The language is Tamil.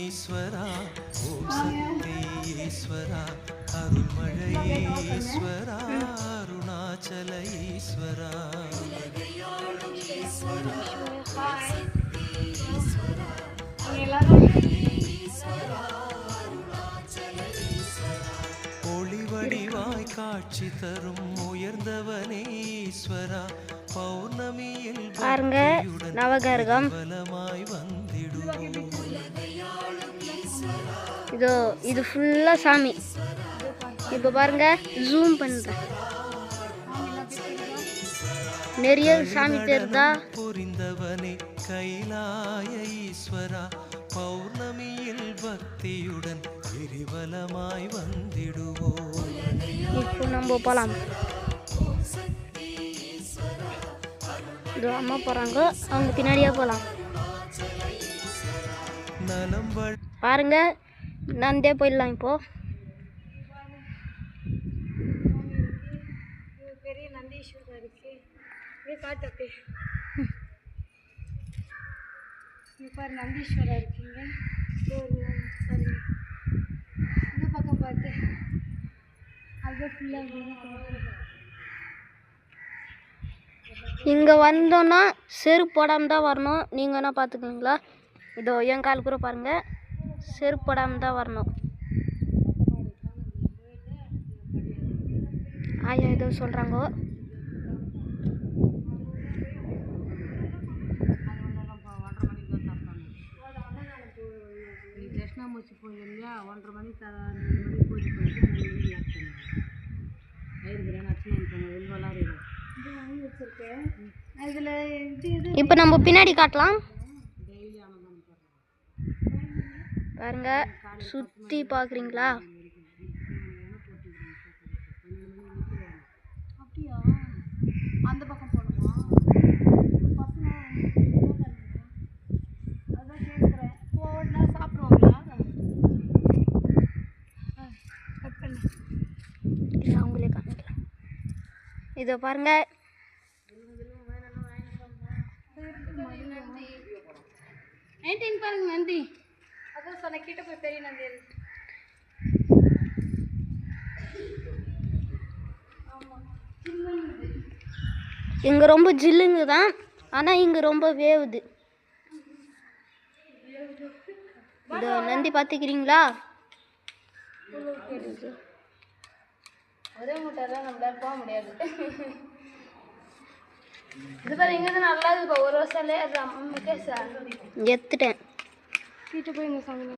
ஈஸ்வரா ஓம் சக்தி ஈஸ்வரா அருள்மழை ஈஸ்வரா அருணாச்சல ஈஸ்வரா ஒளிவடிவாய் காட்சி தரும் உயர்ந்தவனே ஈஸ்வரா பௌர்ணமியில் பாருங்க நவகர்கம் இது ஃபுல்லா சாமி. இப்போ பாருங்க ஜூம் பண்றேன், நிறைய சாமி தெரியுதா? புரிந்தவனே கைலாய ஈஸ்வரா பௌர்ணமியில் பக்தியுடன் கிரிவலமாய் வந்திடுவோம். இப்போ நம்ம போலாம். அம்மா போறாங்க, அவங்க பின்னாடியே போலாம். பாருங்க நந்தே போயிடலாம். இப்போ பெரிய நந்தீஸ்வரர் இருக்கு, காட்டு பாரு நந்தீஸ்வரர் இருக்கீங்க. இந்த பக்கம் பார்த்து அது ஃபுல்லாக இங்கே வந்தோன்னா செருப்பு போடாமல் தான் வரணும். நீங்கள் என்ன பார்த்துக்குங்களா? இதோ என் கால் கூட பாருங்கள், செருப்பு போடாமல் தான் வரணும். ஆயா ஏதோ சொல்கிறாங்க. தட்சிணாமூர்த்தி போயிருந்தா 1:30 மணிக்கு பூஜை இப்போ நம்ம பின்னாடி காட்டலாம். பாருங்க சுற்றி பார்க்குறீங்களா? அப்படியா? அந்த பக்கம் போகணுமா? அதான் கேட்குறேன். போனா சாப்பிடுவாங்களா? கட் பண்ணு, அவங்களே காமிக்கலாம். இதை பாருங்க, பாருங்க நந்தி. அதான் சொன்ன கிட்ட போய் பெரிய நந்தி. இங்க ரொம்ப ஜில்லுங்க தான், ஆனா இங்க ரொம்ப வேவுது. இந்த நந்தி பார்த்துக்கிறீங்களா? ஒரே மூட்டைலாம் நம்மளால போக முடியாது. இது பாரு இங்கே தான் நல்லா இருக்குப்பா. ஒரு வருஷம் எத்துட்டேன். வீட்டு போய் இங்கே சாமி